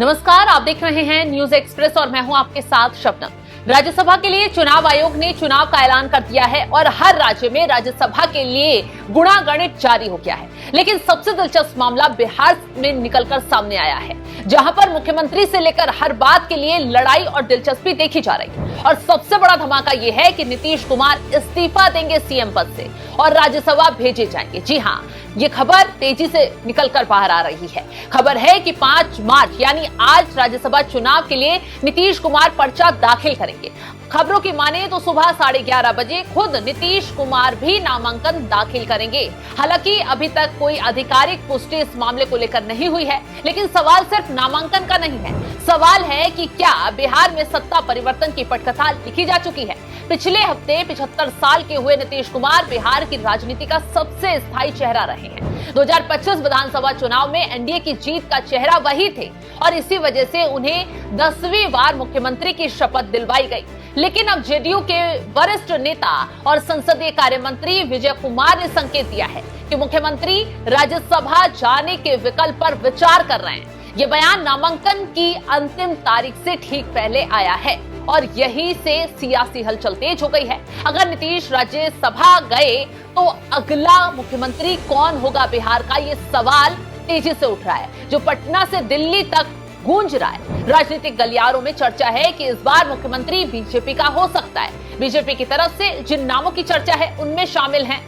नमस्कार, आप देख रहे हैं न्यूज एक्सप्रेस और मैं हूं आपके साथ शबनम। राज्यसभा के लिए चुनाव आयोग ने चुनाव का ऐलान कर दिया है और हर राज्य में राज्यसभा के लिए गुणागणित जारी हो गया है। लेकिन सबसे दिलचस्प मामला बिहार में निकलकर सामने आया है, जहां पर मुख्यमंत्री से लेकर हर बात के लिए लड़ाई और दिलचस्पी देखी जा रही है। और सबसे बड़ा धमाका यह है कि नीतीश कुमार इस्तीफा देंगे सीएम पद से और राज्यसभा भेजे जाएंगे। जी हां, ये खबर तेजी से निकलकर बाहर आ रही है। खबर है कि 5 मार्च यानी आज राज्यसभा चुनाव के लिए नीतीश कुमार पर्चा दाखिल करेंगे। खबरों की माने तो सुबह 11:30 बजे खुद नीतीश कुमार भी नामांकन दाखिल करेंगे। हालांकि अभी तक कोई आधिकारिक पुष्टि इस मामले को लेकर नहीं हुई है, लेकिन सवाल सिर्फ नामांकन का नहीं है। सवाल है कि क्या बिहार में सत्ता परिवर्तन की पटकथा लिखी जा चुकी है। पिछले हफ्ते 75 साल के हुए नीतीश कुमार बिहार की राजनीति का सबसे स्थायी चेहरा रहे हैं। 2025 विधानसभा चुनाव में एनडीए की जीत का चेहरा वही थे और इसी वजह से उन्हें 10वीं बार मुख्यमंत्री की शपथ दिलवाई गई। लेकिन अब जेडीयू के वरिष्ठ नेता और संसदीय कार्य मंत्री विजय कुमार ने संकेत दिया है कि मुख्यमंत्री राज्यसभा जाने के विकल्प पर विचार कर रहे हैं। ये बयान नामांकन की अंतिम तारीख से ठीक पहले आया है और यही से सियासी हलचल तेज हो गई है। अगर नीतीश राज्यसभा गए तो अगला मुख्यमंत्री कौन होगा बिहार का, ये सवाल तेजी से उठ रहा है, जो पटना से दिल्ली तक गूंज रहा है। राजनीतिक गलियारों में चर्चा है कि इस बार मुख्यमंत्री बीजेपी का हो सकता है। बीजेपी की तरफ से जिन नामों की चर्चा है उनमें शामिल हैं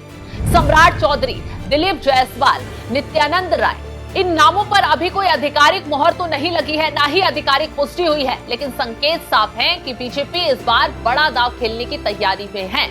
सम्राट चौधरी, दिलीप जायसवाल, नित्यानंद राय। इन नामों पर अभी कोई आधिकारिक मोहर तो नहीं लगी है, ना ही आधिकारिक पुष्टि हुई है, लेकिन संकेत साफ है कि बीजेपी इस बार बड़ा दांव खेलने की तैयारी में है।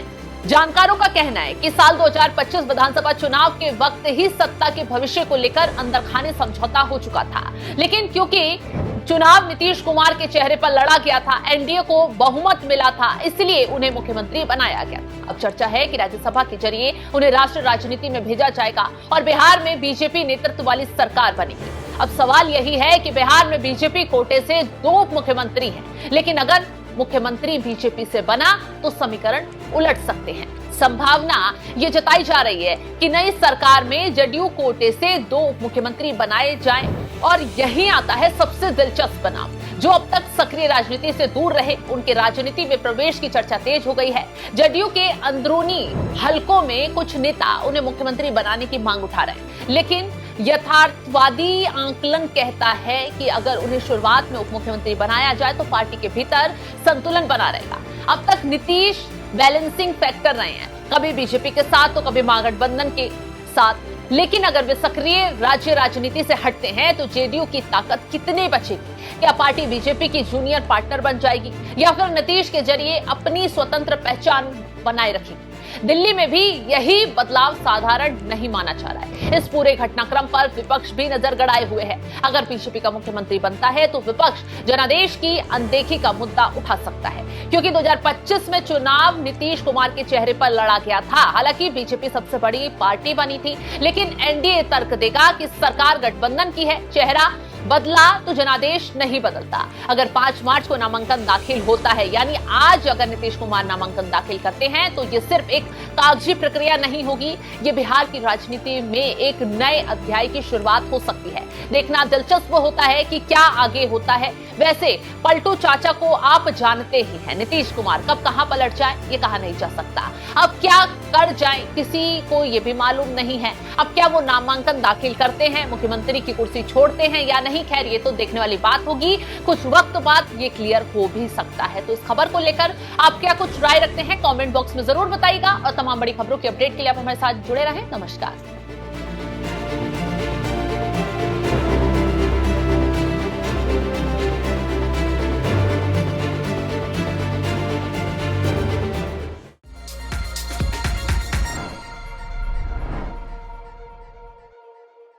जानकारों का कहना है कि साल 2025 विधानसभा चुनाव के वक्त ही सत्ता के भविष्य को लेकर अंदरखाने समझौता हो चुका था, लेकिन क्योंकि चुनाव नीतीश कुमार के चेहरे पर लड़ा गया था, एनडीए को बहुमत मिला था, इसलिए उन्हें मुख्यमंत्री बनाया गया। अब चर्चा है कि राज्यसभा के जरिए उन्हें राष्ट्रीय राजनीति में भेजा जाएगा और बिहार में बीजेपी नेतृत्व वाली सरकार बनेगी। अब सवाल यही है कि बिहार में बीजेपी कोटे से 2 मुख्यमंत्री हैं, लेकिन अगर मुख्यमंत्री बीजेपी से बना तो समीकरण उलट सकते हैं। संभावना ये जताई जा रही है कि नई सरकार में जेडीयू कोटे से 2 मुख्यमंत्री बनाए जाएं और यही आता है सबसे दिलचस्प नाम, जो अब तक सक्रिय राजनीति से दूर रहे, उनके राजनीति में प्रवेश की चर्चा तेज हो गई है। जेडीयू के अंदरूनी हलकों में कुछ नेता उन्हें मुख्यमंत्री बनाने की मांग उठा रहे हैं, लेकिन यथार्थवादी आंकलन कहता है कि अगर उन्हें शुरुआत में उप मुख्यमंत्री बनाया जाए तो पार्टी के भीतर संतुलन बना रहेगा। अब तक नीतीश बैलेंसिंग फैक्टर रहे हैं, कभी बीजेपी के साथ तो कभी महागठबंधन के साथ, लेकिन अगर वे सक्रिय राज्य राजनीति से हटते हैं तो जेडीयू की ताकत कितनी बचेगी। क्या पार्टी बीजेपी की जूनियर पार्टनर बन जाएगी या फिर नीतीश के जरिए अपनी स्वतंत्र पहचान बनाए रखेगी। दिल्ली में भी यही बदलाव साधारण नहीं माना जा रहा है। इस पूरे घटनाक्रम पर विपक्ष भी नजर गड़ाए हुए है। अगर बीजेपी का मुख्यमंत्री बनता है तो विपक्ष जनादेश की अनदेखी का मुद्दा उठा सकता है, क्योंकि 2025 में चुनाव नीतीश कुमार के चेहरे पर लड़ा गया था। हालांकि बीजेपी सबसे बड़ी पार्टी बनी थी, लेकिन एनडीए तर्क देगा कि सरकार गठबंधन की है, चेहरा बदला तो जनादेश नहीं बदलता। अगर 5 मार्च को नामांकन दाखिल होता है, यानी आज अगर नीतीश कुमार नामांकन दाखिल करते हैं, तो ये सिर्फ एक कागजी प्रक्रिया नहीं होगी, ये बिहार की राजनीति में एक नए अध्याय की शुरुआत हो सकती है। देखना दिलचस्प होता है कि क्या आगे होता है। वैसे पलटू चाचा को आप जानते ही हैं, नीतीश कुमार कब कहां पलट जाए ये कहा नहीं जा सकता। अब क्या कर जाए किसी को ये भी मालूम नहीं है। अब क्या वो नामांकन दाखिल करते हैं, मुख्यमंत्री की कुर्सी छोड़ते हैं या नहीं, खैर ये तो देखने वाली बात होगी। कुछ वक्त बाद ये क्लियर हो भी सकता है। तो इस खबर को लेकर आप क्या कुछ राय रखते हैं, कमेंट बॉक्स में जरूर बताइएगा और तमाम बड़ी खबरों की अपडेट के लिए आप हमारे साथ जुड़े रहें। नमस्कार।